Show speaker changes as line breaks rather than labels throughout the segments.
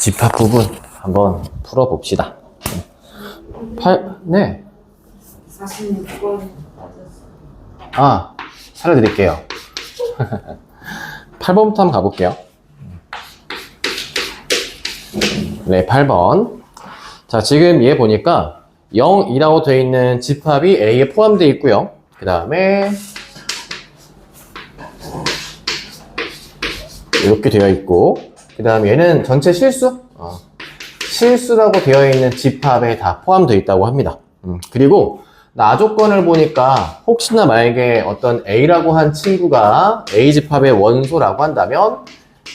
집합 부분 한번 풀어봅시다. 네.
46번
살려드릴게요. 8번부터 한번 가볼게요. 네, 8번. 자, 지금 얘 보니까 0, 2라고 되어 있는 집합이 A에 포함되어 있고요. 그 다음에 이렇게 되어 있고, 그 다음에 얘는 전체 실수? 실수라고 되어 있는 집합에 다 포함되어 있다고 합니다. 그리고 나 조건을 보니까 혹시나 만약에 어떤 A라고 한 친구가 A 집합의 원소라고 한다면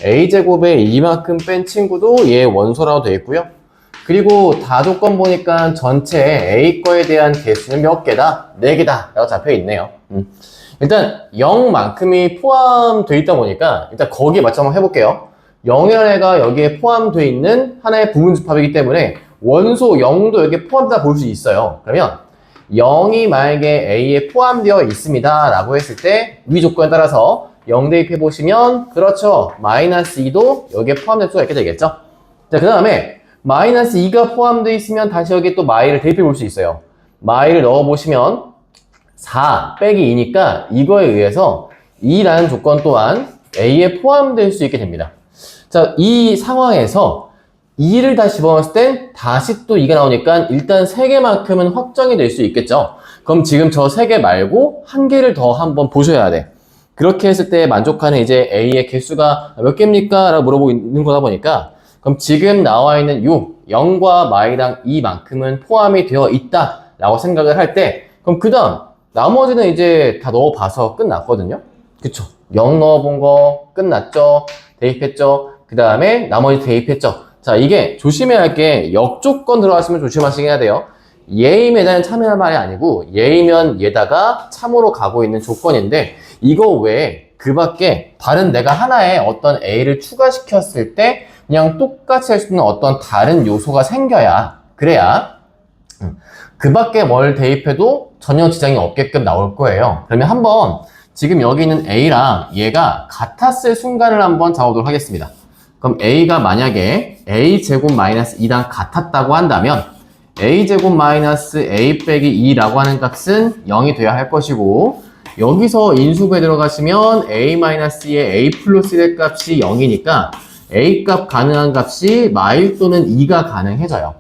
A제곱에 이만큼 뺀 친구도 얘의 원소라고 되어 있고요. 그리고 다 조건 보니까 전체 A 거에 대한 개수는 몇 개다? 4개다 라고 잡혀 있네요. 일단 0만큼이 포함되어 있다 보니까 일단 거기에 맞춰 한번 해볼게요. 0이라는 애가 여기에 포함되어 있는 하나의 부분 집합이기 때문에 원소 0도 여기에 포함되다 볼 수 있어요. 그러면 0이 만약에 A에 포함되어 있습니다 라고 했을 때 위 조건에 따라서 0 대입해 보시면 그렇죠, 마이너스 2도 여기에 포함될 수가 있게 되겠죠. 자, 그 다음에 마이너스 2가 포함되어 있으면 다시 여기에 또 마이를 대입해 볼 수 있어요. 마이를 넣어 보시면 4 빼기 2니까 이거에 의해서 2라는 조건 또한 A에 포함될 수 있게 됩니다. 자, 이 상황에서 2를 다시 집어넣었을 땐 다시 또 2가 나오니까 일단 3개만큼은 확정이 될 수 있겠죠. 그럼 지금 저 3개 말고 1개를 더 한번 보셔야 돼. 그렇게 했을 때 만족하는 이제 A의 개수가 몇 개입니까? 라고 물어보고 있는 거다 보니까 그럼 지금 나와 있는 요 0과 마이랑 2만큼은 포함이 되어 있다 라고 생각을 할 때 그럼 그 다음 나머지는 이제 다 넣어봐서 끝났거든요. 그쵸? 0 넣어본 거 끝났죠? 대입했죠? 그 다음에 나머지 대입했죠? 자, 이게 조심해야 할 게 역조건 들어가시면 조심하시긴 해야 돼요. 얘이면 얘는 참여할 말이 아니고 얘이면 얘다가 참으로 가고 있는 조건인데 이거 외에 그 밖에 다른 내가 하나의 어떤 A를 추가시켰을 때 그냥 똑같이 할 수 있는 어떤 다른 요소가 생겨야 그래야 그 밖에 뭘 대입해도 전혀 지장이 없게끔 나올 거예요. 그러면 한번 지금 여기 있는 A랑 얘가 같았을 순간을 한번 잡아보도록 하겠습니다. 그럼 A가 만약에 A제곱 마이너스 2랑 같았다고 한다면 A제곱 마이너스 A 빼기 2라고 하는 값은 0이 돼야 할 것이고 여기서 인수분해 들어가시면 A 마이너스의 A 플러스 1의 값이 0이니까 A 값 가능한 값이 마일 또는 2가 가능해져요.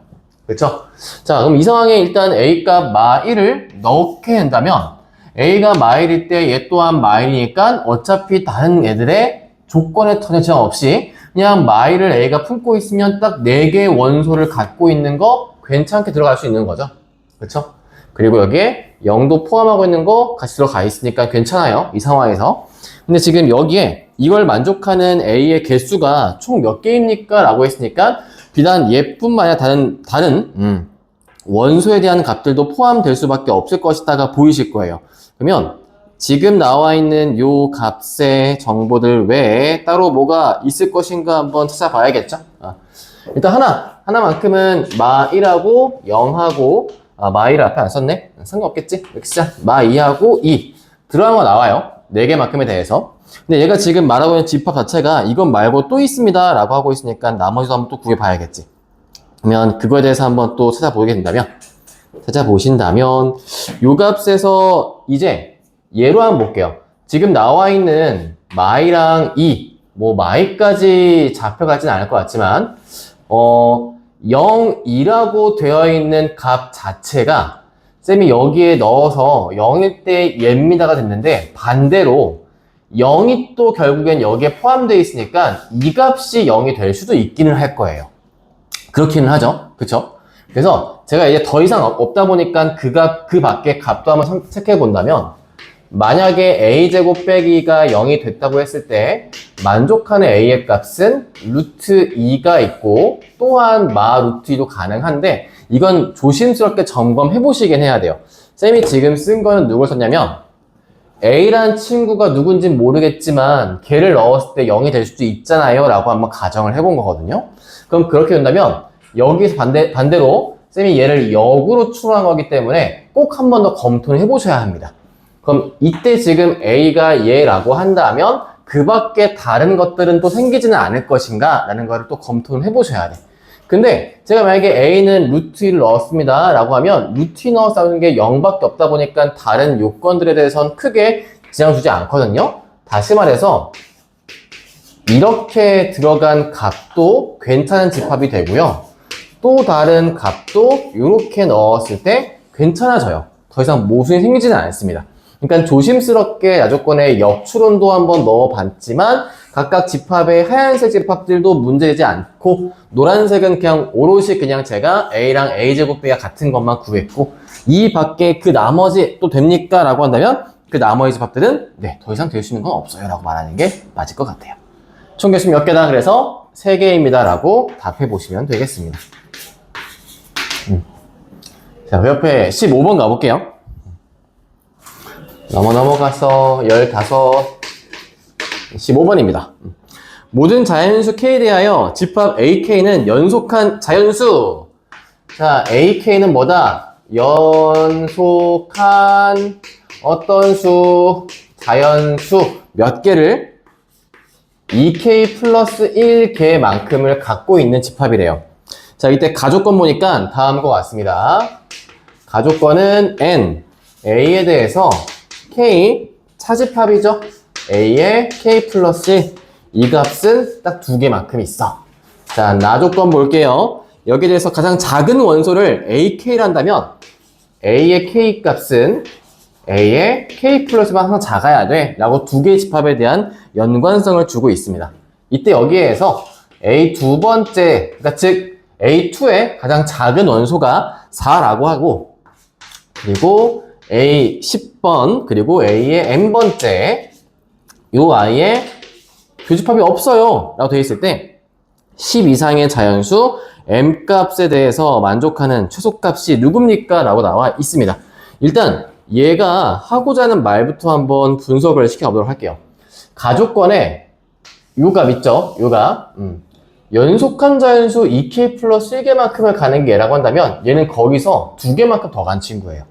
그렇죠? 자, 그럼 이 상황에 일단 A 값 마1을 넣게 된다면 A가 마일일 때 얘 또한 마일이니까 어차피 다른 애들의 조건에 전혀 지장 없이 그냥 마일을 A가 품고 있으면 딱 4개의 원소를 갖고 있는 거 괜찮게 들어갈 수 있는 거죠. 그렇죠? 그리고 여기에 0도 포함하고 있는 거 같이 들어가 있으니까 괜찮아요. 이 상황에서. 근데 지금 여기에 이걸 만족하는 A의 개수가 총 몇 개입니까? 라고 했으니까 비단 얘뿐만 아니라 다른 원소에 대한 값들도 포함될 수밖에 없을 것이다가 보이실 거예요. 그러면 지금 나와 있는 요 값의 정보들 외에 따로 뭐가 있을 것인가 한번 찾아봐야겠죠? 일단 하나만큼은 마1하고 0하고 마1을 앞에 안 썼네? 상관없겠지? 이렇게 쓰자. 마2하고 2 들어간 거 나와요. 4개만큼에 대해서. 근데 얘가 지금 말하고 있는 집합 자체가 이것 말고 또 있습니다 라고 하고 있으니까 나머지도 한번 또 구해봐야겠지. 그러면 그거에 대해서 한번 또 찾아보신다면 요 값에서 이제 얘로 한번 볼게요. 지금 나와 있는 마이랑 2 뭐 마이까지 잡혀가진 않을 것 같지만 0, 2라고 되어 있는 값 자체가 쌤이 여기에 넣어서 0일 때 얘입니다가 됐는데 반대로 0이 또 결국엔 여기에 포함되어 있으니까 이 값이 0이 될 수도 있기는 할 거예요. 그렇기는 하죠. 그쵸? 그래서 제가 이제 더 이상 없다 보니까 그 밖에 값도 한번 체크해 본다면 만약에 A제곱 빼기가 0이 됐다고 했을 때 만족하는 A의 값은 루트 2가 있고 또한 마 루트 2도 가능한데 이건 조심스럽게 점검해 보시긴 해야 돼요. 쌤이 지금 쓴 거는 누굴 썼냐면 A라는 친구가 누군지 모르겠지만 걔를 넣었을 때 0이 될 수도 있잖아요 라고 한번 가정을 해본 거거든요. 그럼 그렇게 된다면 여기서 반대로 쌤이 얘를 역으로 추론한 거기 때문에 꼭 한 번 더 검토를 해보셔야 합니다. 그럼 이때 지금 A가 얘라고 한다면 그 밖에 다른 것들은 또 생기지는 않을 것인가 라는 거를 또 검토를 해보셔야 돼. 근데 제가 만약에 A는 루트 1을 넣었습니다 라고 하면 루트 2 넣었다는 게 0밖에 없다 보니까 다른 요건들에 대해서는 크게 지장 주지 않거든요. 다시 말해서 이렇게 들어간 값도 괜찮은 집합이 되고요. 또 다른 값도 이렇게 넣었을 때 괜찮아져요. 더 이상 모순이 생기지는 않습니다. 그러니까 조심스럽게 야조건에 역추론도 한번 넣어봤지만 각각 집합의 하얀색 집합들도 문제되지 않고 노란색은 그냥 오롯이 그냥 제가 A랑 A제곱 B가 같은 것만 구했고 이 밖에 그 나머지 또 됩니까? 라고 한다면 그 나머지 집합들은 네, 더 이상 될 수 있는 건 없어요 라고 말하는 게 맞을 것 같아요. 총 개수 몇 개다? 그래서 3개입니다 라고 답해 보시면 되겠습니다. 자, 그 옆에 15번 가볼게요. 넘어가서 15번입니다. 모든 자연수 K에 대하여 집합 AK는 연속한 자연수. 자, AK는 뭐다? 연속한 어떤 수? 자연수 몇 개를 2K 플러스 1개만큼을 갖고 있는 집합이래요. 자, 이때 가족권 보니까 다음과 같습니다. 가족권은 N, A에 대해서 K, 차집합이죠. A에 K 플러스 1, 이 값은 딱 2개만큼 있어. 자, 나조건 볼게요. 여기에 대해서 가장 작은 원소를 AK를 한다면 A의 K 값은 A의 K 플러스만 항상 작아야 돼 라고 2개의 집합에 대한 연관성을 주고 있습니다. 이때 여기에서 A 두 번째, 그러니까 즉 A2의 가장 작은 원소가 4라고 하고 그리고 A 10번 그리고 A의 n번째 요 아이의 교집합이 없어요 라고 되어 있을 때 10 이상의 자연수 m값에 대해서 만족하는 최소값이 누굽니까? 라고 나와 있습니다. 일단 얘가 하고자 하는 말부터 한번 분석을 시켜보도록 할게요. 가족권에 요 값 있죠? 요 값 연속한 자연수 2K 플러스 1개만큼을 가는 게 얘라고 한다면 얘는 거기서 2개만큼 더 간 친구예요.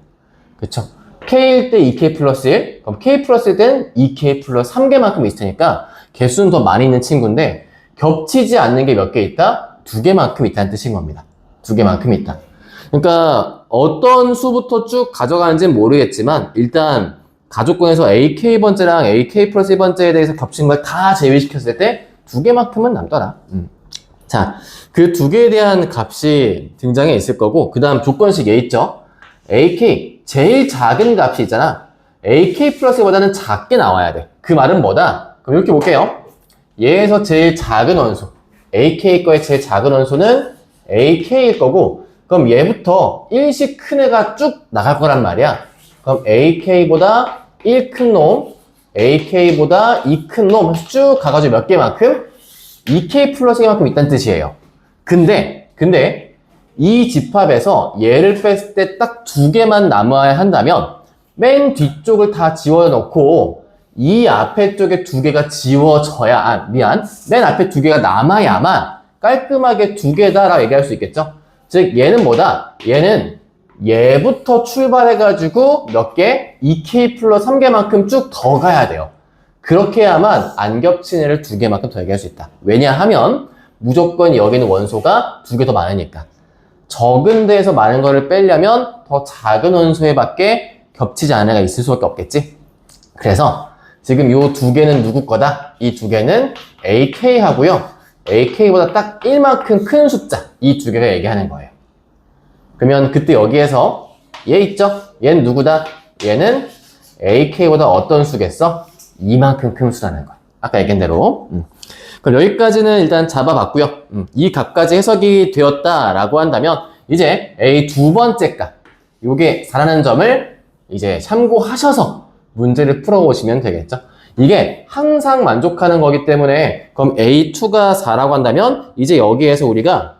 그쵸? K일 때 2K 플러스 1, 그럼 K 플러스 1 때는 2K 플러스 3개만큼 있을 테니까 개수는 더 많이 있는 친구인데 겹치지 않는 게 몇 개 있다? 2개만큼 있다는 뜻인 겁니다. 2개만큼 있다. 그러니까 어떤 수부터 쭉 가져가는지는 모르겠지만 일단 가족권에서 AK번째랑 AK 플러스 1번째에 대해서 겹친 걸 다 제외시켰을 때 2개만큼은 남더라. 자, 그 2개에 대한 값이 등장해 있을 거고 그 다음 조건식 얘 있죠? AK, 제일 작은 값이 있잖아. AK 플러스보다는 작게 나와야 돼. 그 말은 뭐다? 그럼 이렇게 볼게요. 얘에서 제일 작은 원소, AK 거의 제일 작은 원소는 AK일 거고 그럼 얘부터 1씩 큰 애가 쭉 나갈 거란 말이야. 그럼 AK보다 1 큰 놈, AK보다 2 큰 놈 쭉 가가지고 몇 개만큼? 2K 플러스 1만큼 있다는 뜻이에요. 근데 이 집합에서 얘를 뺐을 때 딱 2개만 남아야 한다면 맨 뒤쪽을 다 지워놓고 이 앞에 쪽에 2개가 지워져야, 맨 앞에 2개가 남아야만 깔끔하게 2개다라고 얘기할 수 있겠죠? 즉 얘는 뭐다? 얘는 얘부터 출발해가지고 몇 개? 2K 플러스 3개만큼 쭉 더 가야 돼요. 그렇게 해야만 안 겹친 애를 2개만큼 더 얘기할 수 있다. 왜냐하면 무조건 여기 있는 원소가 2개 더 많으니까. 적은 데에서 많은 거를 빼려면 더 작은 원소에 밖에 겹치지 않은 애가 있을 수밖에 없겠지. 그래서 지금 요 2개는 누구 거다? 이 2개는 AK 하고요. AK보다 딱 1만큼 큰 숫자, 이 2개가 얘기하는 거예요. 그러면 그때 여기에서 얘 있죠? 얘는 누구다? 얘는 AK보다 어떤 수겠어? 이만큼 큰 수라는 거야. 아까 얘기한 대로. 그럼 여기까지는 일단 잡아봤고요. 이 값까지 해석이 되었다라고 한다면 이제 A 두 번째 값, 요게 4라는 점을 이제 참고하셔서 문제를 풀어보시면 되겠죠. 이게 항상 만족하는 거기 때문에 그럼 A2가 4라고 한다면 이제 여기에서 우리가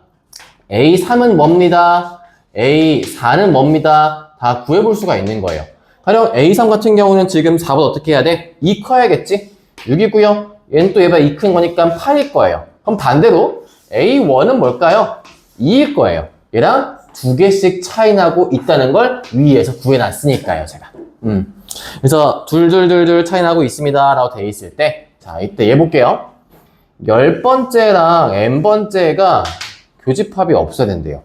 A3은 뭡니다. A4는 뭡니다. 다 구해볼 수가 있는 거예요. 가령 A3 같은 경우는 지금 4보다 어떻게 해야 돼? 2 커야겠지? 6이고요. 얘는 또 얘보다 2 큰 거니까 8일 거예요. 그럼 반대로 A1은 뭘까요? 2일 거예요. 얘랑 2개씩 차이 나고 있다는 걸 위에서 구해놨으니까요, 제가. 그래서 둘 차이 나고 있습니다 라고 돼 있을 때, 자, 자, 이때 얘 볼게요. 10번째랑 n번째가 교집합이 없어야 된대요.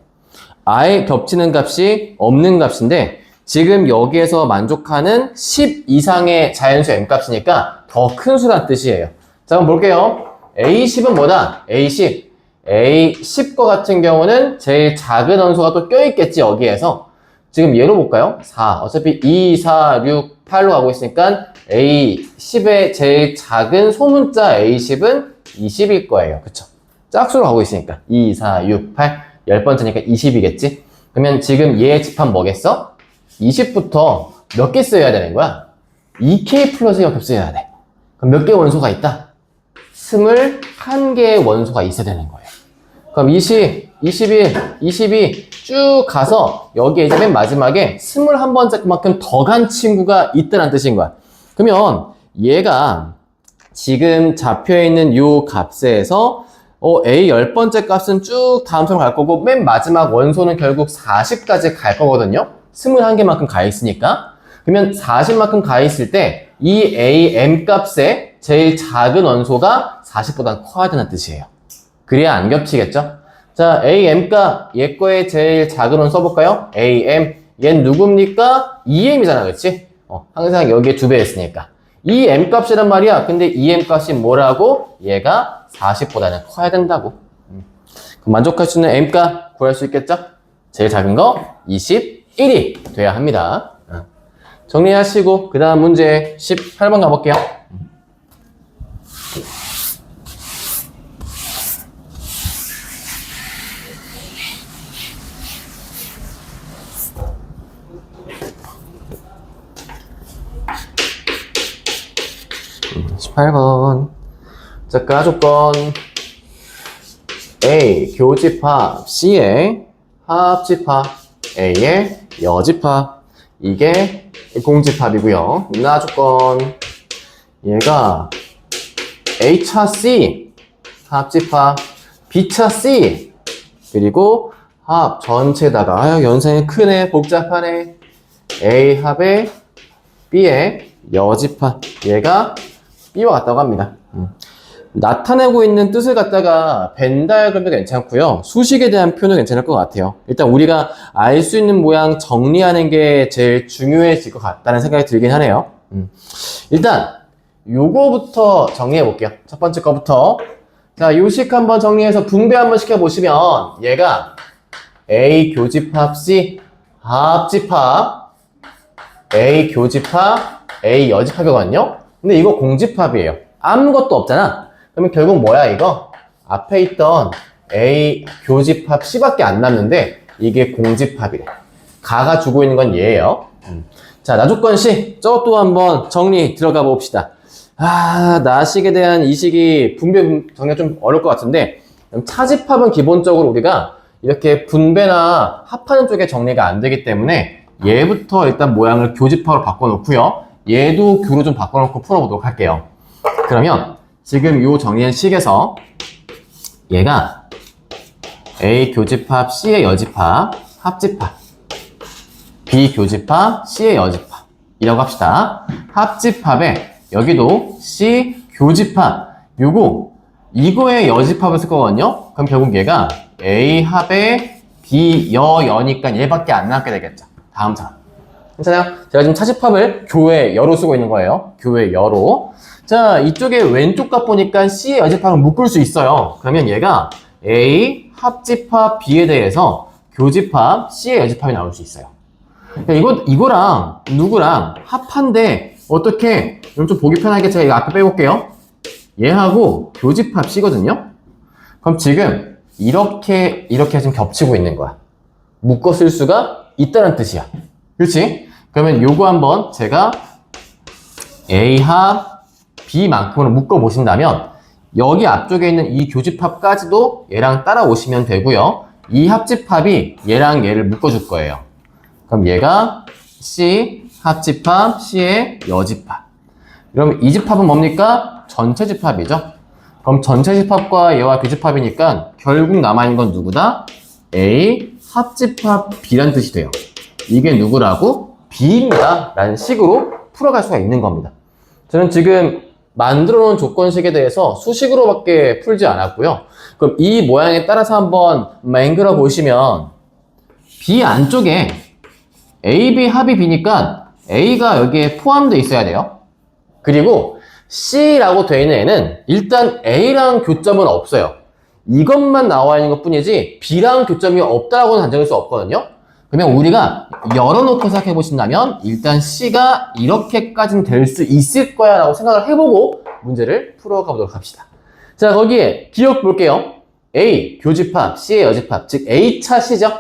아예 겹치는 값이 없는 값인데 지금 여기에서 만족하는 10 이상의 자연수 n값이니까 더 큰 수란 뜻이에요. 자, 그럼 볼게요. A10은 뭐다? A10. A10거 같은 경우는 제일 작은 원소가 또 껴있겠지, 여기에서. 지금 얘로 볼까요? 4. 어차피 2, 4, 6, 8로 가고 있으니까 A10의 제일 작은 소문자 A10은 20일 거예요. 그쵸? 짝수로 가고 있으니까. 2, 4, 6, 8. 10번째니까 20이겠지? 그러면 지금 얘 집합 뭐겠어? 20부터 몇 개 써야 되는 거야? 2K 플러스 0 겹쳐야 돼. 그럼 몇 개의 원소가 있다? 21개의 원소가 있어야 되는 거예요. 그럼 20, 21, 22 쭉 가서 여기에 이제 맨 마지막에 21번째만큼 더 간 친구가 있다는 뜻인 거야. 그러면 얘가 지금 잡혀있는 요 값에서 A 10번째 값은 쭉 다음처럼 갈 거고 맨 마지막 원소는 결국 40까지 갈 거거든요. 21개만큼 가 있으니까. 그러면 40만큼 가 있을 때 이 AM 값의 제일 작은 원소가 40보다 커야 된다는 뜻이에요. 그래야 안 겹치겠죠? 자, AM가 얘 거의 제일 작은 원소 써볼까요? AM. 얘는 누굽니까? EM이잖아, 그렇지? 항상 여기에 2배 했으니까. 이 M 값이란 말이야. 근데 이 M 값이 뭐라고? 얘가 40보다는 커야 된다고. 그럼 만족할 수 있는 M 값 구할 수 있겠죠? 제일 작은 거 21이 돼야 합니다. 정리하시고 그 다음 문제 18번 가볼게요. 자, 가조건 A 교집합 C의 합집합 A의 여집합 이게 공집합이고요. 나조건 얘가 A차 C 합집합 B차 C 그리고 합 전체다가 연산이 크네 복잡하네 A 합의 B의 여집합 얘가 B와 같다고 합니다. 나타내고 있는 뜻을 갖다가 벤 다이어그램도 괜찮고요. 수식에 대한 표현도 괜찮을 것 같아요. 일단 우리가 알 수 있는 모양 정리하는 게 제일 중요해질 것 같다는 생각이 들긴 하네요. 일단 요거부터 정리해 볼게요. 첫 번째 거부터. 자, 요식 한번 정리해서 분배 한번 시켜보시면 얘가 A 교집합 C 합집합 A 교집합 A 여집합이거든요. 근데 이거 공집합이에요. 아무것도 없잖아. 그러면 결국 뭐야 이거? 앞에 있던 A 교집합 C밖에 안 남는데 이게 공집합이래. 가가 주고 있는 건 얘예요. 자, 나조건 C 저것도 한번 정리 들어가 봅시다. 나식에 대한 이식이 분배 정리가 좀 어려울 것 같은데 차집합은 기본적으로 우리가 이렇게 분배나 합하는 쪽에 정리가 안 되기 때문에 얘부터 일단 모양을 교집합으로 바꿔놓고요. 얘도 교로 좀 바꿔놓고 풀어보도록 할게요. 그러면 지금 요 정리한 식에서 얘가 A 교집합 C의 여집합 합집합 B 교집합 C의 여집합 이라고 합시다. 합집합에 여기도 C 교집합 이거의 여집합을 쓸 거거든요. 그럼 결국 얘가 A 합의 B 여니까 얘밖에 안 남게 되겠죠. 다음처럼. 괜찮아요? 제가 지금 차집합을 교의 여로 쓰고 있는 거예요. 교의 여로. 자, 이쪽에 왼쪽 값 보니까 C의 여집합을 묶을 수 있어요. 그러면 얘가 A 합집합 B에 대해서 교집합 C의 여집합이 나올 수 있어요. 이거랑 누구랑 합한데 어떻게 좀 보기 편하게 제가 이거 앞에 빼볼게요. 얘하고 교집합 C거든요. 그럼 지금 이렇게 지금 겹치고 있는 거야. 묶어 쓸 수가 있다는 뜻이야. 그렇지? 그러면 요거 한번 제가 A 합 B만큼으로 묶어 보신다면 여기 앞쪽에 있는 이 교집합까지도 얘랑 따라오시면 되고요. 이 합집합이 얘랑 얘를 묶어 줄 거예요. 그럼 얘가 C 합집합 C의 여집합. 그럼 이 집합은 뭡니까? 전체 집합이죠. 그럼 전체 집합과 얘와 교집합이니까 결국 남아있는 건 누구다? A 합집합 B란 뜻이 돼요. 이게 누구라고? B입니다. 라는 식으로 풀어갈 수가 있는 겁니다. 저는 지금 만들어 놓은 조건식에 대해서 수식으로밖에 풀지 않았고요. 그럼 이 모양에 따라서 한번 맹글어 보시면 B 안쪽에 A, B 합이 B니까 A가 여기에 포함되어 있어야 돼요. 그리고 C라고 되어 있는 애는 일단 A랑 교점은 없어요. 이것만 나와 있는 것 뿐이지 B랑 교점이 없다라고는 단정할 수 없거든요. 그러면 우리가 열어놓고 생각해 보신다면 일단 C가 이렇게까지는 될 수 있을 거야 라고 생각을 해보고 문제를 풀어가 보도록 합시다. 자, 거기에 기억 볼게요. A 교집합, C의 여집합, 즉 A차 C죠.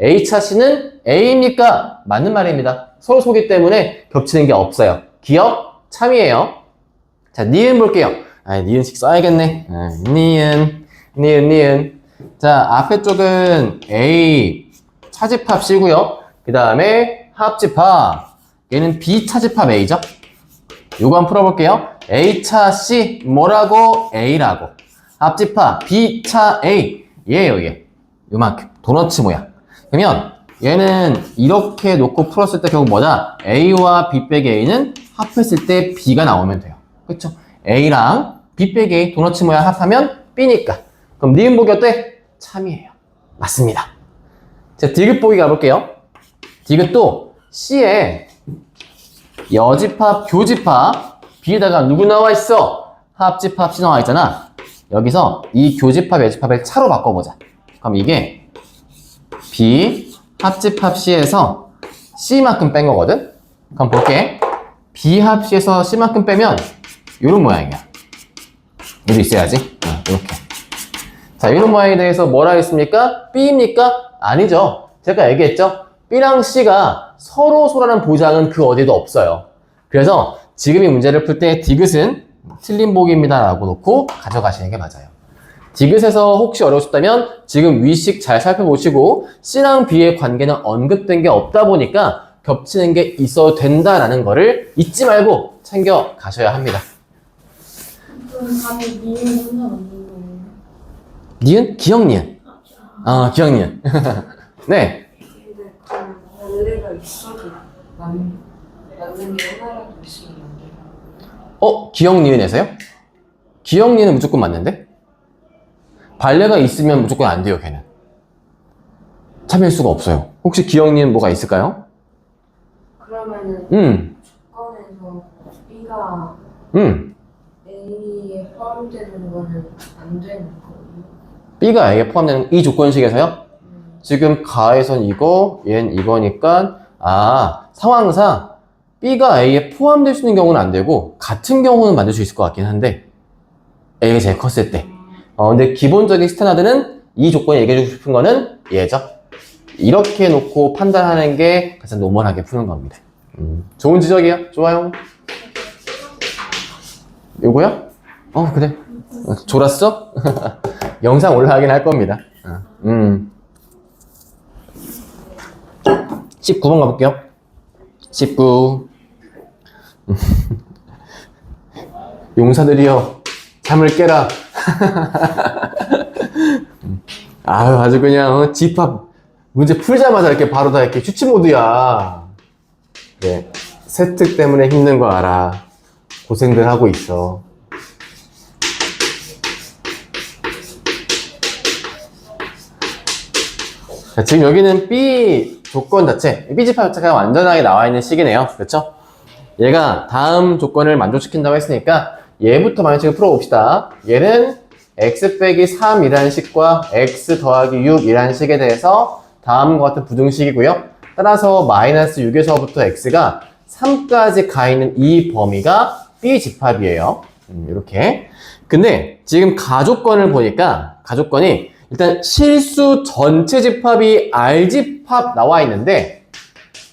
A차 C는 A입니까? 맞는 말입니다. 서로 소기 때문에 겹치는 게 없어요. 기억 참이에요. 자, 니은 볼게요. 니은식 써야겠네. 니은. 자, 앞에 쪽은 A 차집합 C고요. 그 다음에 합집합. 얘는 B 차집합 A죠. 요거 한번 풀어볼게요. A차 C 뭐라고? A라고. 합집합 B차 A. 얘예요, 얘. 요만큼. 도너츠 모양. 그러면 얘는 이렇게 놓고 풀었을 때 결국 뭐다? A와 B 빼기 A는 합했을 때 B가 나오면 돼요. 그렇죠? A랑 B 빼기 A 도너츠 모양 합하면 B니까. 그럼 니은 보기 어때? 참이에요. 맞습니다. 자, 디귿 보기 가볼게요. 디귿도 C에 여집합, 교집합 B에다가 누구 나와 있어? 합집합 C 나와 있잖아. 여기서 이 교집합, 여집합을 차로 바꿔보자. 그럼 이게 B 합집합 C에서 C만큼 뺀 거거든? 그럼 볼게. B 합 C에서 C만큼 빼면 이런 모양이야. 여기 있어야지. 이렇게. 자, 이런 모양에 대해서 뭐라 했습니까? B입니까? 아니죠. 제가 얘기했죠? B랑 C가 서로라는 보장은 그 어디도 없어요. 그래서 지금 이 문제를 풀 때 디귿은 틀린 보기입니다 라고 놓고 가져가시는 게 맞아요. 디귿에서 혹시 어려우셨다면 지금 위식 잘 살펴보시고 C랑 B의 관계는 언급된 게 없다 보니까 겹치는 게 있어도 된다라는 거를 잊지 말고 챙겨 가셔야 합니다.
그럼 감이 니은 상관없는 거예요?
니은? 기억 니은. 기억 니은. 네.
근데 그럼 원래가 있어도 맞는 게 하나라도 있으면 안 돼요?
기억 니은에서요? 기억 니은은 무조건 맞는데? 발레가 있으면 무조건 안 돼요, 걔는. 참일 수가 없어요. 혹시 기억 니은 뭐가 있을까요?
그러면은 조건에서 B가 A에 포함되는 거는 안 되는 거예요?
B가 A에 포함되는 이 조건식에서요? 지금 가에선 이거, 얘는 이거니까 상황상 B가 A에 포함될 수 있는 경우는 안 되고 같은 경우는 만들 수 있을 것 같긴 한데 A가 제일 컸을 때 근데 기본적인 스탠다드는 이 조건에 얘기해주고 싶은 거는 얘죠. 이렇게 놓고 판단하는 게 가장 노멀하게 푸는 겁니다. 좋은 지적이야. 좋아요. 요거야? 그래. 졸았어? 영상 올라가긴 할 겁니다. 19번 가볼게요. 19. 용사들이여, 잠을 깨라. 아주 그냥 집합 문제 풀자마자 이렇게 바로 다 이렇게 휴치 모드야. 네, 세특 때문에 힘든 거 알아. 고생들 하고 있어. 자, 지금 여기는 B 조건 자체, B 집합 자체가 완전하게 나와 있는 식이네요. 그렇죠? 얘가 다음 조건을 만족시킨다고 했으니까 얘부터 방식을 풀어봅시다. 얘는 x 빼기 3이라는 식과 x 더하기 6이라는 식에 대해서 다음과 같은 부등식이고요. 따라서 마이너스 6에서부터 x가 3까지 가 있는 이 범위가 B 집합이에요. 이렇게. 근데 지금 가조건을 보니까 가조건이 일단 실수 전체 집합이 R 집합 나와 있는데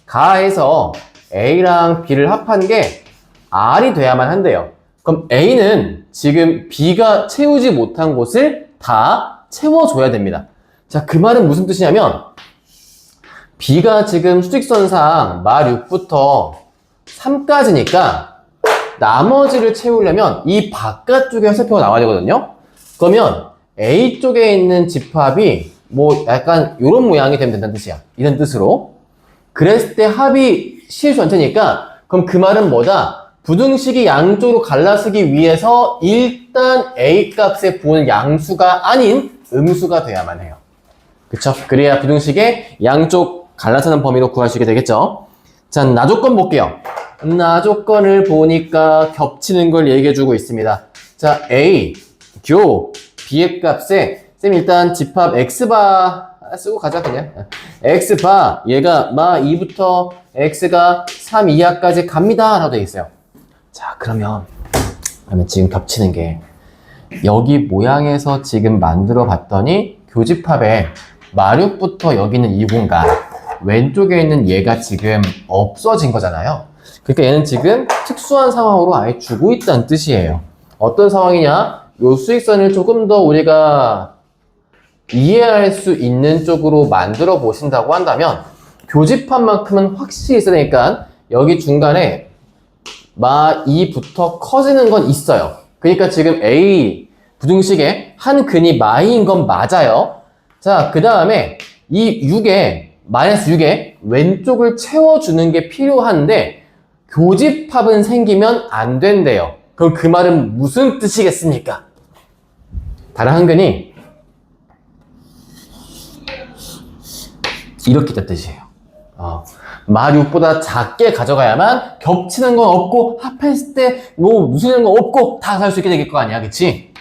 가에서 A랑 B를 합한 게 R이 돼야만 한대요. 그럼 A는 지금 B가 채우지 못한 곳을 다 채워줘야 됩니다. 자, 그 말은 무슨 뜻이냐면 B가 지금 수직선상 마 6부터 3까지니까 나머지를 채우려면 이 바깥쪽에 화살표가 나와야 되거든요. 그러면 A 쪽에 있는 집합이 뭐 약간 이런 모양이 되면 된다는 뜻이야. 이런 뜻으로. 그랬을 때 합이 실 전체니까 그럼 그 말은 뭐다? 부등식이 양쪽으로 갈라쓰기 위해서 일단 A 값에 부호는 양수가 아닌 음수가 돼야만 해요. 그쵸? 그래야 부등식의 양쪽 갈라서는 범위로 구할 수 있게 되겠죠? 자, 나조건 볼게요. 나조건을 보니까 겹치는 걸 얘기해주고 있습니다. 자, A, 교, B의 값에 쌤 일단 집합 X바 쓰고 가자 그냥. X바 얘가 마 2부터 X가 3 이하까지 갑니다 라고 되어 있어요. 자, 그러면 지금 겹치는 게 여기 모양에서 지금 만들어 봤더니 교집합에 마6부터 여기는 이 공간 왼쪽에 있는 얘가 지금 없어진 거잖아요. 그러니까 얘는 지금 특수한 상황으로 아예 주고 있다는 뜻이에요. 어떤 상황이냐? 요 수익선을 조금 더 우리가 이해할 수 있는 쪽으로 만들어 보신다고 한다면 교집합만큼은 확실히 있어야 되니까 여기 중간에 마 2부터 커지는 건 있어요. 그러니까 지금 A 부등식에 한 근이 마이인 건 맞아요. 자, 그 다음에 이 6에 마이너스 6에 왼쪽을 채워주는 게 필요한데 교집합은 생기면 안 된대요. 그럼 그 말은 무슨 뜻이겠습니까? 다른 한 근이 이렇게 있다는 뜻이에요. 마 6보다 작게 가져가야만 겹치는 건 없고 합했을 때 뭐 누수되는 건 없고 다 살 수 있게 되길 거 아니야, 그치?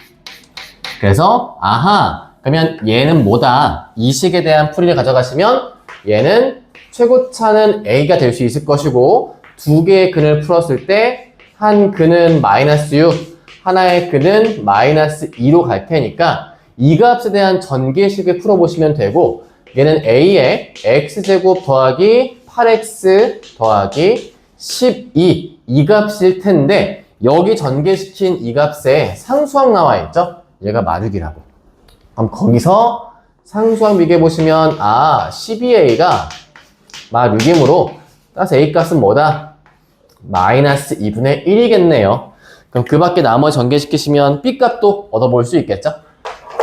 그래서 아하, 그러면 얘는 뭐다? 이 식에 대한 풀이를 가져가시면 얘는 최고차는 A가 될 수 있을 것이고 두 개의 근을 풀었을 때 한 근은 마이너스 6, 하나의 근은 마이너스 2로 갈 테니까 이 값에 대한 전개식을 풀어보시면 되고 얘는 A에 X제곱 더하기 8X 더하기 12 이 값일 텐데 여기 전개시킨 이 값에 상수항 나와 있죠? 얘가 마6이라고. 그럼 거기서 상수항 비교해 보시면 12A가 마6이므로 따라서 A 값은 뭐다? 마이너스 2분의 1이겠네요. 그럼 그 밖에 나머지 전개시키시면 B 값도 얻어볼 수 있겠죠?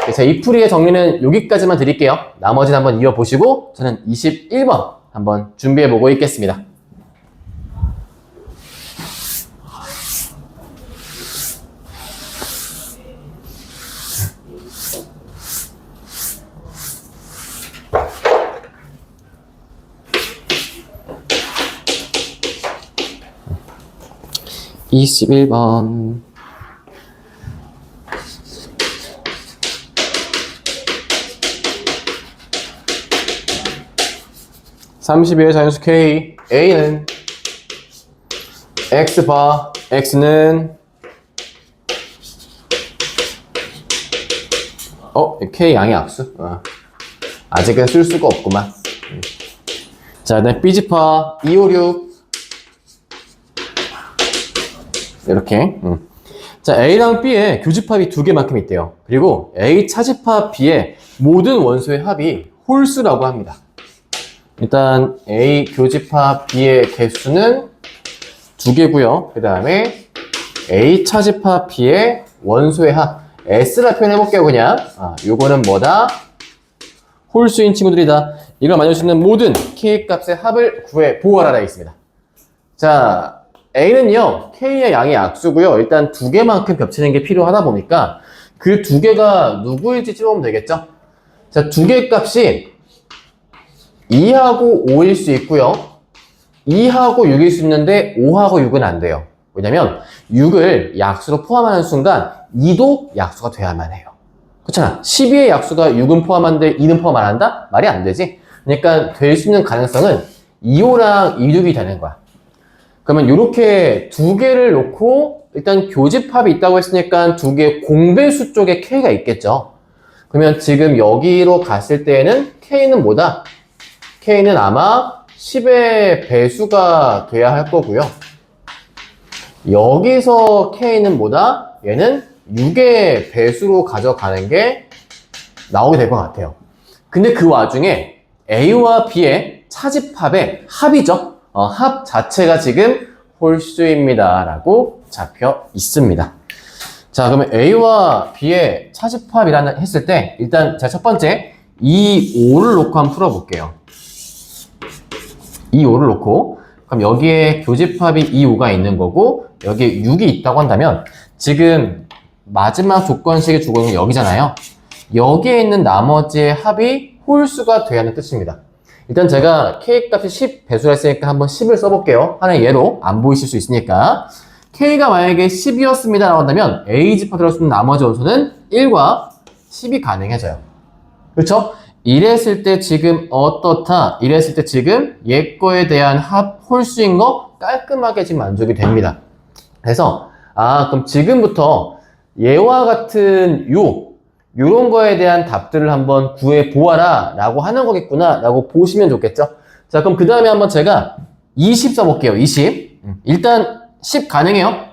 그래서 이 풀이의 정리는 여기까지만 드릴게요. 나머지는 한번 이어보시고 저는 21번 한번 준비해보고 있겠습니다. (21번) 32의 자연수 K, A는 X바, X는 K 양의 악수? 아직은 쓸 수가 없구만. 자, 그다음에 B집합 256 이렇게. 자, A랑 B에 교집합이 두 개만큼 있대요. 그리고 A 차집합 B의 모든 원소의 합이 홀수라고 합니다. 일단 A 교집합 B의 개수는 두 개고요. 그 다음에 A 차집합 B의 원소의 합 S라 표현해볼게요. 그냥 요거는 뭐다? 홀수인 친구들이다. 이걸 만들 수 있는 모든 K 값의 합을 구해 보아라 되어 있습니다. 자, A는요 K의 양의 약수고요. 일단 두 개만큼 겹치는 게 필요하다 보니까 그 두 개가 누구일지 찍어보면 되겠죠. 자, 두 개의 값이 2하고 5일 수 있고요. 2하고 6일 수 있는데 5하고 6은 안 돼요. 왜냐면 6을 약수로 포함하는 순간 2도 약수가 돼야만 해요. 그렇잖아. 12의 약수가 6은 포함한데 2는 포함 안 한다? 말이 안 되지. 그러니까 될 수 있는 가능성은 2호랑 26이 되는 거야. 그러면 이렇게 두 개를 놓고 일단 교집합이 있다고 했으니까 두 개 공배수 쪽에 K가 있겠죠. 그러면 지금 여기로 갔을 때에는 K는 뭐다? K는 아마 10의 배수가 돼야 할 거고요. 여기서 K는 뭐다? 얘는 6의 배수로 가져가는 게 나오게 될 것 같아요. 근데 그 와중에 A와 B의 차집합의 합이죠. 합 자체가 지금 홀수입니다 라고 잡혀 있습니다. 자, 그러면 A와 B의 차집합이라는 했을 때 일단 제가 첫 번째 2, 5를 놓고 한번 풀어볼게요. 2, 5를 놓고 그럼 여기에 교집합이 2, 5가 있는 거고 여기에 6이 있다고 한다면 지금 마지막 조건식의 주어는 여기잖아요. 여기에 있는 나머지의 합이 홀수가 돼야 하는 뜻입니다. 일단 제가 K값이 10 배수라 했으니까 한번 10을 써볼게요. 하나의 예로 안 보이실 수 있으니까 K가 만약에 10이었습니다 라고 한다면 A집합 들어갈 수 있는 나머지 원소는 1과 10이 가능해져요. 그렇죠? 이랬을 때 지금 어떻다? 이랬을 때 지금 얘 거에 대한 합 홀수인 거 깔끔하게 지금 만족이 됩니다. 그래서 그럼 지금부터 얘와 같은 요런 거에 대한 답들을 한번 구해 보아라 라고 하는 거겠구나 라고 보시면 좋겠죠. 자, 그럼 그 다음에 한번 제가 20 써볼게요. 20. 일단 10 가능해요.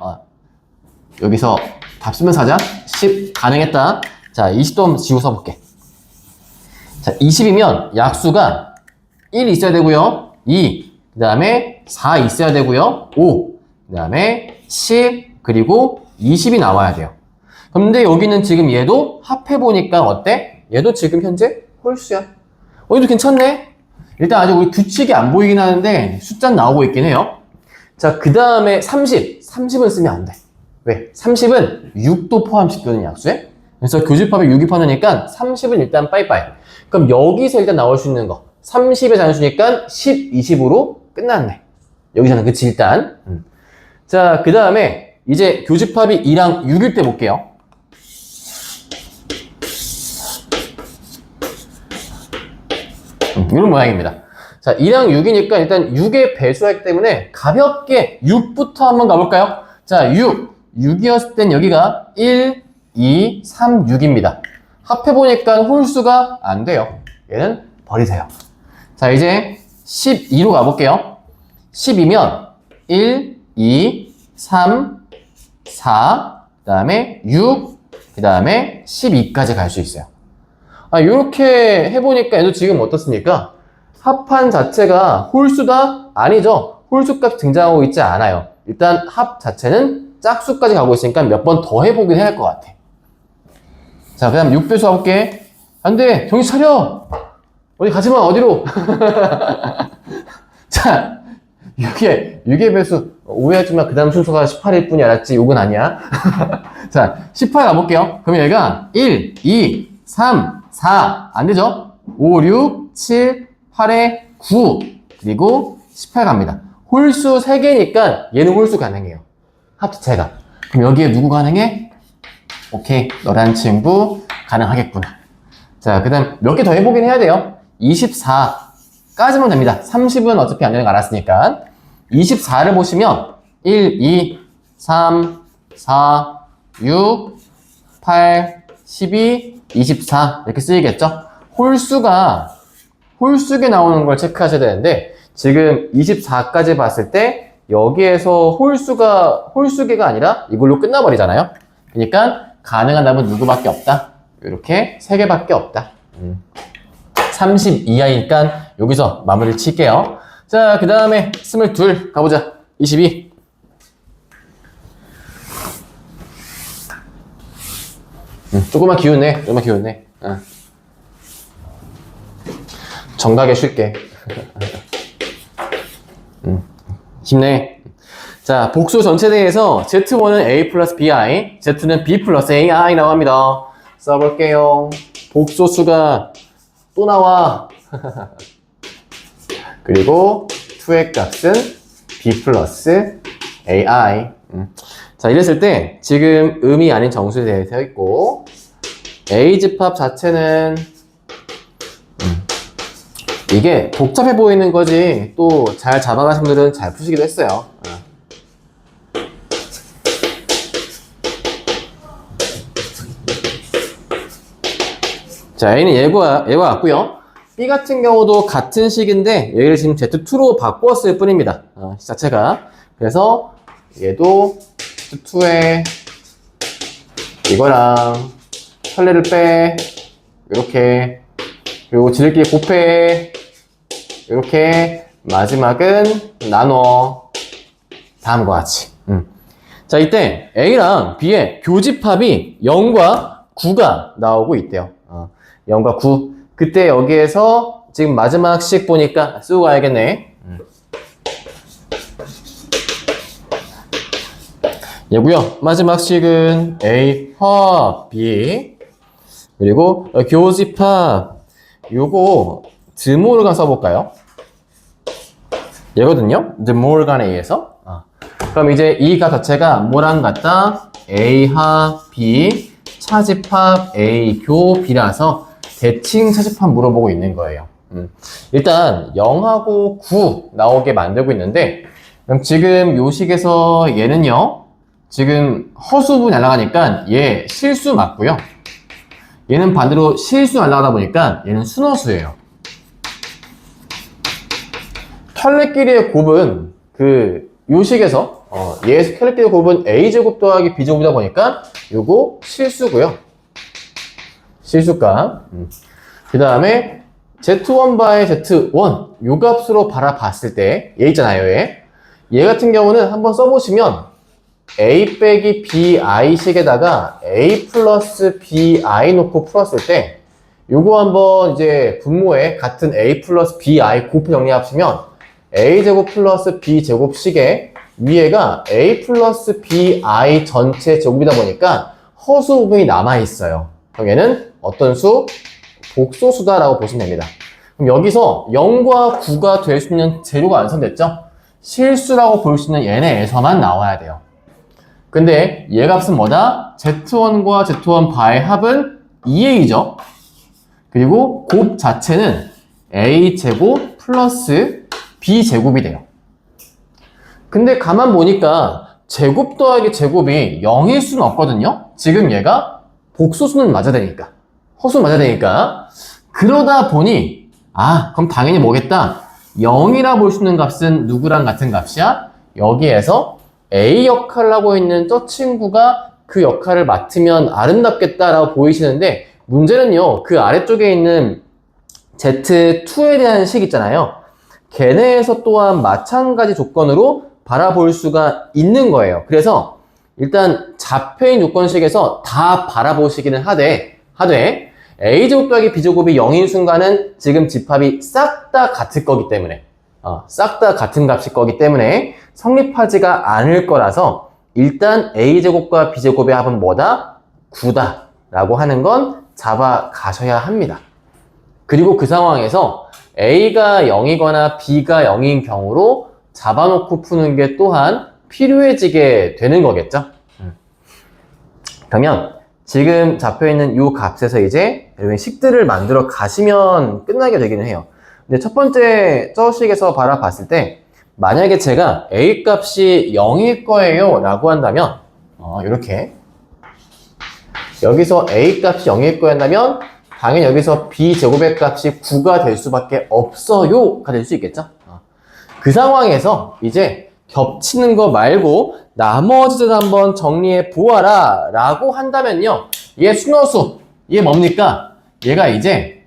여기서 답 쓰면서 하자. 10 가능했다. 자, 20도 한번 지우 써볼게. 자, 20이면 약수가 1 있어야 되고요. 2, 그 다음에 4 있어야 되고요. 5, 그 다음에 10, 그리고 20이 나와야 돼요. 근데 여기는 지금 얘도 합해보니까 어때? 얘도 지금 현재 홀수야. 얘도 괜찮네? 일단 아직 우리 규칙이 안 보이긴 하는데 숫자는 나오고 있긴 해요. 자, 그 다음에 30. 30은 쓰면 안 돼. 왜? 30은 6도 포함시키는 약수에? 그래서 교집합에 6이 포함되니까 30은 일단 빠이빠이. 그럼 여기서 일단 나올 수 있는 거. 30의 자연수니까 10, 20으로 끝났네. 여기서는 그치, 일단. 자, 그 다음에 이제 교집합이 2랑 6일 때 볼게요. 이런 모양입니다. 자, 2랑 6이니까 일단 6의 배수하기 때문에 가볍게 6부터 한번 가볼까요? 자, 6이었을 땐 여기가 1, 2, 3, 6입니다. 합해보니까 홀수가 안 돼요. 얘는 버리세요. 자, 이제 12로 가볼게요. 10이면 1, 2, 3, 4, 그 다음에 6, 그 다음에 12까지 갈 수 있어요. 이렇게 해보니까 얘도 지금 어떻습니까? 합한 자체가 홀수다? 아니죠. 홀수값 등장하고 있지 않아요. 일단 합 자체는 짝수까지 가고 있으니까 몇 번 더 해보긴 해야 할 것 같아. 자, 그 다음 6배수 가볼게. 안 돼! 정신 차려! 어디 가지마, 어디로? 자, 6의 배수. 오해하지마. 그 다음 순서가 18일 뿐이 알았지? 욕은 아니야. 자, 18 가볼게요. 그럼 얘가 1, 2, 3, 4. 안 되죠? 5, 6, 7, 8에 9. 그리고 18 갑니다. 홀수 3개니까 얘는 홀수 가능해요. 합 자체가. 그럼 여기에 누구 가능해? 오케이. 너란 친구 가능하겠구나. 자, 그 다음 몇 개 더 해보긴 해야 돼요. 24까지만 됩니다. 30은 어차피 안 되는 거 알았으니까. 24를 보시면 1, 2, 3, 4, 6, 8, 12, 24 이렇게 쓰이겠죠? 홀수게 나오는 걸 체크하셔야 되는데 지금 24까지 봤을 때 여기에서 홀수계가 아니라 이걸로 끝나버리잖아요. 그러니까 가능한 답은 누구밖에 없다? 이렇게 3개밖에 없다. 30 이하니까 여기서 마무리를 칠게요. 자, 그 다음에 22 가보자. 22. 조금만 기운내. 정각에 쉴게. 힘내. 자, 복수 전체 대에서 Z1은 A 플러스 BI, Z는 B 플러스 AI 나옵니다. 써볼게요. 복소수가 또 나와. 그리고 2의 값은 B 플러스 AI. 자, 이랬을 때 지금 음이 아닌 정수에 되어 있고 A집합 자체는 이게 복잡해 보이는 거지 또 잘 잡아가신 분들은 잘 푸시기도 했어요. 자, A는 얘가 같고요. B 같은 경우도 같은 식인데 얘를 지금 Z2로 바꾸었을 뿐입니다. 식 자체가. 그래서 얘도 Z2에 이거랑 선례를 빼 이렇게 그리고 지들끼리 곱해 이렇게 마지막은 나눠 다음과 같이. 자, 이때 A랑 B의 교집합이 0과 9가 나오고 있대요. 0과 9. 그때 여기에서 지금 마지막 식 보니까 쓰고 가야겠네. 얘고요. 마지막 식은 A 화합 B 그리고 교집합 요거 드모르간 써볼까요? 얘거든요. 드모르간에 의해서 그럼 이제 이 값 자체가 뭐랑 같다? A 합 B 차집합 A 교 B라서 대칭 차집합 물어보고 있는 거예요. 일단 0하고 9 나오게 만들고 있는데 그럼 지금 요 식에서 얘는요 지금 허수부 날아가니까 얘 실수 맞고요. 얘는 반대로 실수 날아가다 보니까 얘는 순허수예요. 켤레끼리의 곱은 요 식에서 얘에서 켤레끼리의 곱은 a제곱 더하기 b제곱이다 보니까 요거 실수고요. 실수값. 그 다음에 z1 바의 z1 요 값으로 바라봤을 때 얘 있잖아요. 얘 같은 경우는 한번 써보시면 a 빼기 bi 식에다가 a 플러스 bi 놓고 풀었을 때 요거 한번 이제 분모에 같은 a 플러스 bi 곱해 정리합시면 a제곱 플러스 b제곱 식에 위에가 a 플러스 bi 전체 제곱이다 보니까 허수 부분이 남아있어요. 그럼 얘는 어떤 수? 복소수다라고 보시면 됩니다. 그럼 여기서 0과 9가 될 수 있는 재료가 완성됐죠? 실수라고 볼 수 있는 얘네에서만 나와야 돼요. 근데 얘 값은 뭐다? Z1과 Z1 바의 합은 2a죠. 그리고 곱 자체는 a제곱 플러스 b제곱이 돼요. 근데 가만 보니까 제곱 더하기 제곱이 0일 수는 없거든요. 지금 얘가 복소수는 맞아야 되니까 허수 맞아야 되니까 그러다 보니 그럼 당연히 뭐겠다 0이라 볼 수 있는 값은 누구랑 같은 값이야? 여기에서 A 역할을 하고 있는 저 친구가 그 역할을 맡으면 아름답겠다라고 보이시는데 문제는요 그 아래쪽에 있는 Z2에 대한 식 있잖아요. 걔네에서 또한 마찬가지 조건으로 바라볼 수가 있는 거예요. 그래서 일단 잡혀있는 요건식에서 다 바라보시기는 하되 A제곱 더하기 B제곱이 0인 순간은 지금 집합이 싹 다 같을 거기 때문에 싹 다 같은 값일 거기 때문에 성립하지가 않을 거라서 일단 A제곱과 B제곱의 합은 뭐다? 9다 라고 하는 건 잡아 가셔야 합니다. 그리고 그 상황에서 A가 0이거나 B가 0인 경우로 잡아놓고 푸는 게 또한 필요해지게 되는 거겠죠? 그러면 지금 잡혀있는 이 값에서 이제 여러분 식들을 만들어 가시면 끝나게 되기는 해요. 근데 첫 번째 저 식에서 바라봤을 때 만약에 제가 A 값이 0일 거예요 라고 한다면 이렇게 여기서 A 값이 0일 거였다면 당연히 여기서 B제곱의 값이 9가 될 수밖에 없어요가 될 수 있겠죠. 그 상황에서 이제 겹치는 거 말고 나머지를 한번 정리해 보아라 라고 한다면요 얘 순허수 얘 뭡니까? 얘가 이제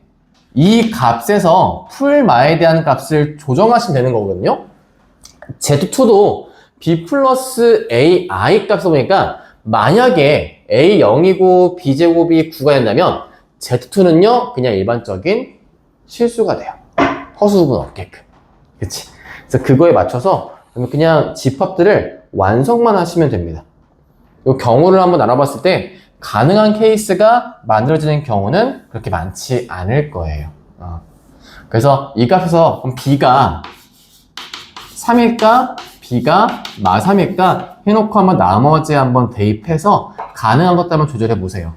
이 값에서 풀마에 대한 값을 조정하시면 되는 거거든요. Z2도 B 플러스 AI 값을 보니까 만약에 A 0이고 B제곱이 9가 된다면 Z2는요 그냥 일반적인 실수가 돼요. 허수 부분 없게끔. 그치? 그래서 그거에 맞춰서 그냥 집합들을 완성만 하시면 됩니다. 이 경우를 한번 나눠봤을 때 가능한 케이스가 만들어지는 경우는 그렇게 많지 않을 거예요. 그래서 이 값에서 그럼 B가 3일까? B가 마3일까? 해놓고 한번 나머지 한번 대입해서 가능한 것들 한번 조절해 보세요.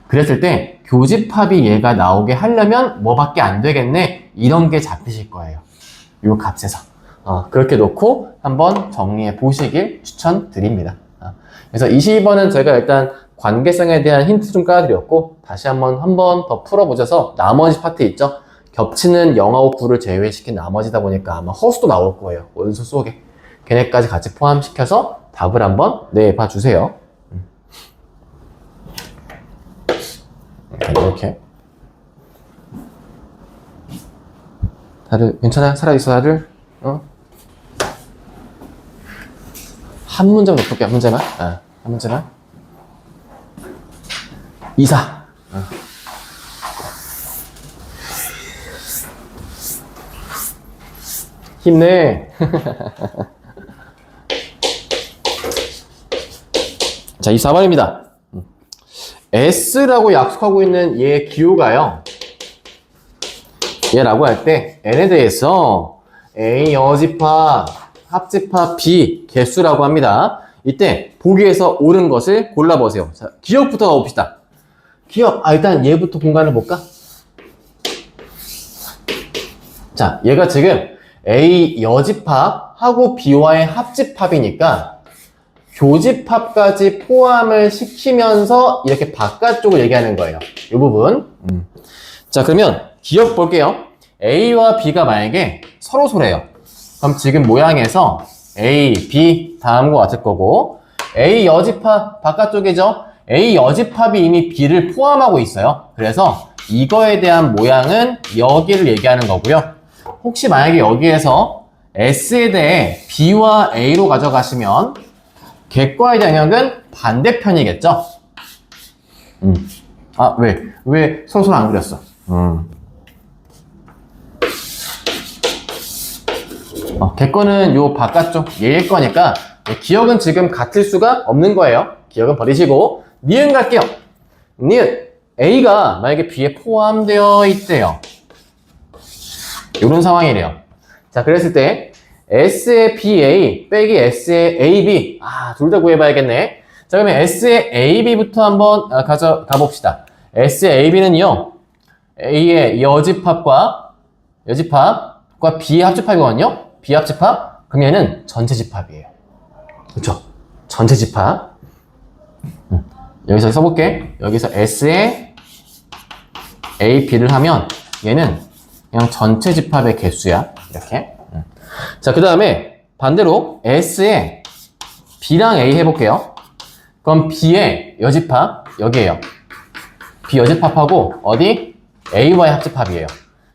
그랬을 때 교집합이 얘가 나오게 하려면 뭐밖에 안 되겠네? 이런 게 잡히실 거예요. 이 값에서. 그렇게 놓고 한번 정리해 보시길 추천드립니다. 그래서 22번은 제가 일단 관계성에 대한 힌트 좀 깔아드렸고 다시 한번 더 풀어보셔서 나머지 파트 있죠? 겹치는 0하고 9를 제외시킨 나머지다 보니까 아마 허수도 나올 거예요. 원수 속에. 걔네까지 같이 포함시켜서 답을 한번 내봐 주세요. 이렇게. 다들 괜찮아? 살아있어 다들? 한 문제만 넣어볼게. 한 문제만. 한 문제만. 2사. 힘내. 자, 24번입니다. S라고 약속하고 있는 얘의 기호가요. 얘라고 할 때 N에 대해서 A 여집합, 합집합 B 개수라고 합니다. 이때 보기에서 옳은 것을 골라보세요. 자, 기억부터 가봅시다. 기억, 일단 얘부터 공간을 볼까? 자, 얘가 지금 A 여집합하고 B와의 합집합이니까 교집합까지 포함을 시키면서 이렇게 바깥쪽을 얘기하는 거예요. 이 부분. 자, 그러면 기억 볼게요. A와 B가 만약에 서로래요. 그럼 지금 모양에서 A, B 다음과 같을 거고 A 여집합 바깥쪽이죠. A 여집합이 이미 B를 포함하고 있어요. 그래서 이거에 대한 모양은 여기를 얘기하는 거고요. 혹시 만약에 여기에서 S에 대해 B와 A로 가져가시면 객과의 영역은 반대편이겠죠? 왜 서로 안 그렸어? 객과는 요 바깥쪽 얘의 거니까 기억은 지금 같을 수가 없는 거예요. 기억은 버리시고 니은 갈게요. 니은 A가 만약에 B에 포함되어 있대요. 이런 상황이래요. 자, 그랬을 때 S의 BA 빼기 S의 AB 둘 다 구해봐야겠네. 자, 그러면 S의 AB부터 한번 가봅시다. S의 AB는요 A의 여집합과 B의 합집합이거든요. B 합집합? 그럼 얘는 전체 집합이에요. 그쵸? 전체 집합. 여기서 써볼게. 여기서 S의 A, B를 하면 얘는 그냥 전체 집합의 개수야. 이렇게. 자, 그 다음에 반대로 S의 B랑 A 해볼게요. 그럼 B의 여집합 여기에요. B 여집합하고 어디? A와의 합집합이에요.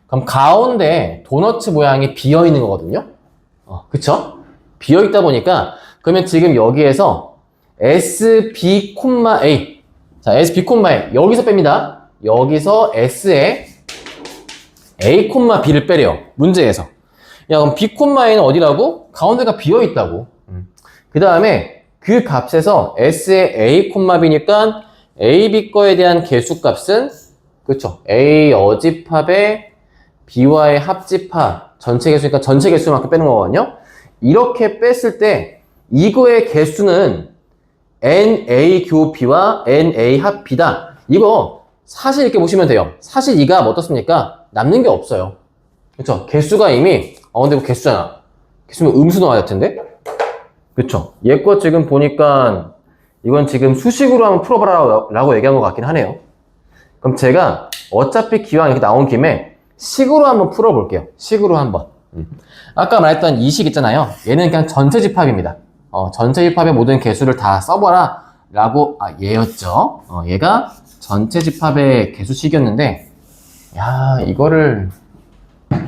그럼 가운데 도너츠 모양이 비어있는 거거든요. 그쵸? 비어있다 보니까 그러면 지금 여기에서 SB, A 자, SB, A 여기서 뺍니다. 여기서 S의 A, B를 빼래요. 문제에서. 야, 그럼 B, A는 어디라고? 가운데가 비어있다고. 그 다음에 그 값에서 S의 A, B니까 AB 거에 대한 개수값은 그쵸? A 여집합의 B와의 합집합 전체 개수니까 전체 개수만큼 빼는 거거든요. 이렇게 뺐을 때 이거의 개수는 NA 교 B와 NA 합 B다. 이거 사실 이렇게 보시면 돼요. 사실 이가 뭐 어떻습니까? 남는 게 없어요. 그쵸? 개수가 이미 근데 이거 개수잖아. 개수면 음수 나와야 될 텐데? 그쵸? 얘 거 지금 보니까 이건 지금 수식으로 한번 풀어봐라 라고 얘기한 것 같긴 하네요. 그럼 제가 어차피 기왕 이렇게 나온 김에 식으로 한번 풀어볼게요. 식으로 한번. 아까 말했던 이 식 있잖아요. 얘는 그냥 전체 집합입니다. 전체 집합의 모든 개수를 다 써봐라 라고 얘였죠. 얘가 전체 집합의 개수식이었는데 야, 이거를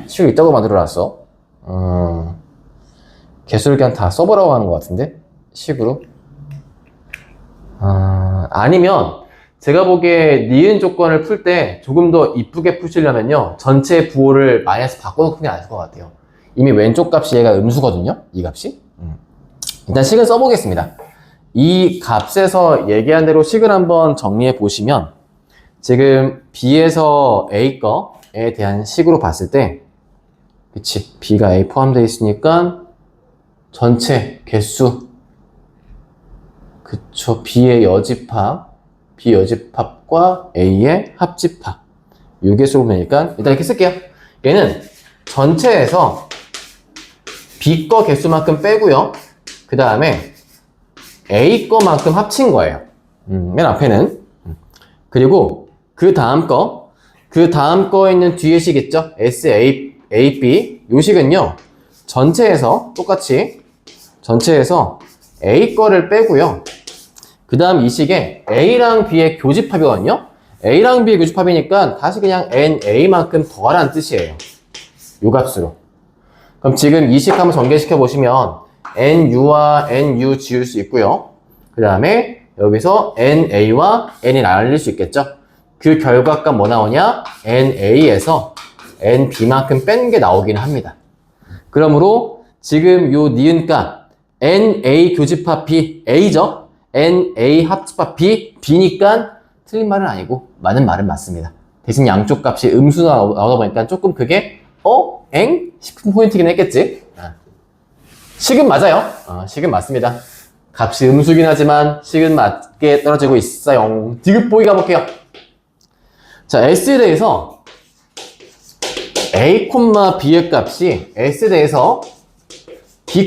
식을 있다고 만들어놨어. 개수를 그냥 다 써보라고 하는 것 같은데 식으로. 아니면 제가 보기에 니은 조건을 풀 때 조금 더 이쁘게 푸시려면요 전체 부호를 마이너스 바꿔놓는 게 나을 것 같아요. 이미 왼쪽 값이 얘가 음수거든요. 이 값이. 일단 식을 써보겠습니다. 이 값에서 얘기한 대로 식을 한번 정리해 보시면 지금 B에서 A 거에 대한 식으로 봤을 때 그치, B가 A 포함되어 있으니까 전체 개수 그쵸, B의 여집합 B 여집합과 A의 합집합 이 개수로 보니까 일단 이렇게 쓸게요. 얘는 전체에서 B 거 개수만큼 빼고요. 그 다음에 A 거만큼 합친 거예요. 맨 앞에는. 그리고 그 다음 거에 있는 뒤에 식 있죠? SA, AB 요 식은요 전체에서 똑같이 전체에서 A 거를 빼고요. 그 다음 이 식에 A랑 B의 교집합이거든요. A랑 B의 교집합이니까 다시 그냥 NA만큼 더하라는 뜻이에요. 요 값으로. 그럼 지금 이 식 한번 전개시켜 보시면 NU와 NU 지울 수 있고요. 그 다음에 여기서 NA와 N이 날릴 수 있겠죠. 그 결과값 뭐 나오냐? NA에서 NB만큼 뺀 게 나오긴 합니다. 그러므로 지금 요 니은값 NA 교집합 B A죠? N, A 합집합 B, B니까 틀린 말은 아니고 맞는 말은 맞습니다. 대신 양쪽 값이 음수가 나오다 보니까 조금 그게 엥? 싶은 포인트긴 했겠지. 식은 맞아요. 식은 맞습니다. 값이 음수긴 하지만 식은 맞게 떨어지고 있어요. 디귿 보기 가볼게요. 자, S에 대해서 A, B의 값이 S에 대해서 B,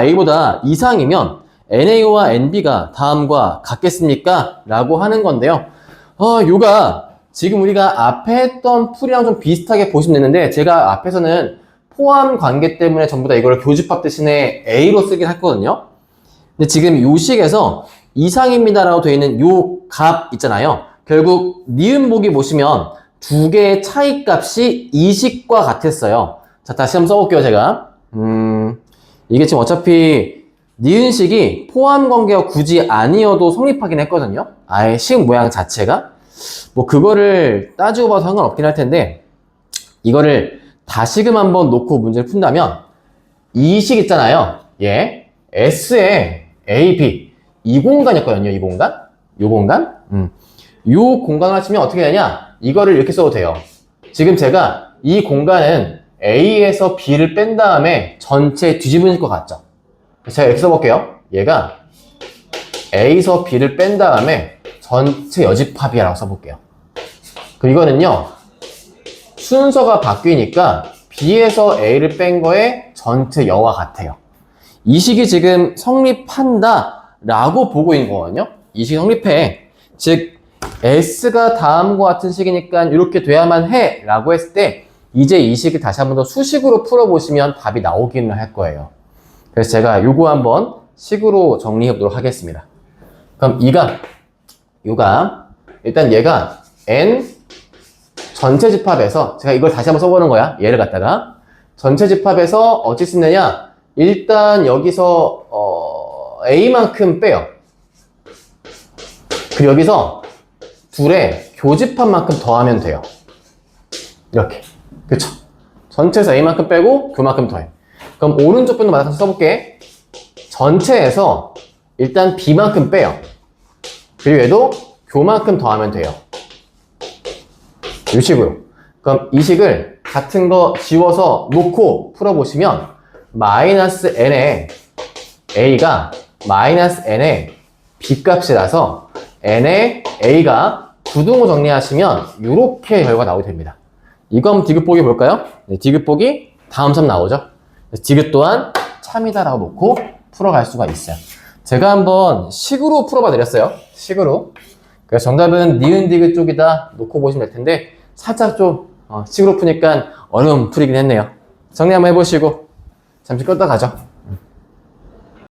A보다 이상이면 NA와 NB가 다음과 같겠습니까? 라고 하는 건데요. 요가 지금 우리가 앞에 했던 풀이랑 좀 비슷하게 보시면 되는데 제가 앞에서는 포함 관계 때문에 전부 다 이걸 교집합 대신에 A로 쓰긴 했거든요. 근데 지금 요 식에서 이상입니다라고 되어 있는 요 값 있잖아요. 결국 니은 보기 보시면 두 개의 차이 값이 이 식과 같았어요. 자, 다시 한번 써볼게요, 제가. 이게 지금 어차피 니은식이 포함 관계가 굳이 아니어도 성립하긴 했거든요. 아예 식 모양 자체가. 뭐 그거를 따지고 봐도 상관없긴 할 텐데 이거를 다시금 한번 놓고 문제를 푼다면 이 식 있잖아요. 예. S에 A, B 이 공간이었거든요. 이 공간. 요 공간. 요 공간을 하시면 어떻게 되냐? 이거를 이렇게 써도 돼요. 지금 제가 이 공간은 A에서 B를 뺀 다음에 전체 뒤집어질 것 같죠? 제가 이렇게 써볼게요. 얘가 A에서 B를 뺀 다음에 전체 여집합이라고 써볼게요. 그리고 이거는요, 순서가 바뀌니까 B에서 A를 뺀 거에 전체 여와 같아요. 이 식이 지금 성립한다 라고 보고 있는 거거든요. 이 식이 성립해. 즉 S가 다음과 같은 식이니까 이렇게 돼야만 해 라고 했을 때 이제 이 식을 다시 한번 더 수식으로 풀어보시면 답이 나오기는 할 거예요. 그래서 제가 요거 한번 식으로 정리해 보도록 하겠습니다. 그럼 요가 일단 얘가 N 전체 집합에서 제가 이걸 다시 한번 써보는 거야. 얘를 갖다가 전체 집합에서 어찌 쓰느냐, 일단 여기서 A만큼 빼요. 그리고 여기서 둘의 교집합만큼 더하면 돼요. 이렇게. 그쵸? 전체에서 A만큼 빼고 교만큼 더해. 그럼 오른쪽 변도 마찬가지로 써볼게. 전체에서 일단 B만큼 빼요. 그리고 얘도 교만큼 더하면 돼요. 이 식으로. 그럼 이 식을 같은 거 지워서 놓고 풀어보시면 마이너스 n에 A가 마이너스 n에 B값이라서 n에 A가 부등호 정리하시면 이렇게 결과가 나오게 됩니다. 이거 한번 디귿 보기 볼까요? 네, 디귿 보기 다음 참 나오죠. 디귿 또한 참이다라고 놓고 풀어갈 수가 있어요. 제가 한번 식으로 풀어봐 드렸어요. 식으로. 그래서 정답은 니은 디귿 쪽이다 놓고 보시면 될 텐데 살짝 좀 식으로 푸니까 어려운 풀이긴 했네요. 정리 한번 해보시고 잠시 껐다 가죠.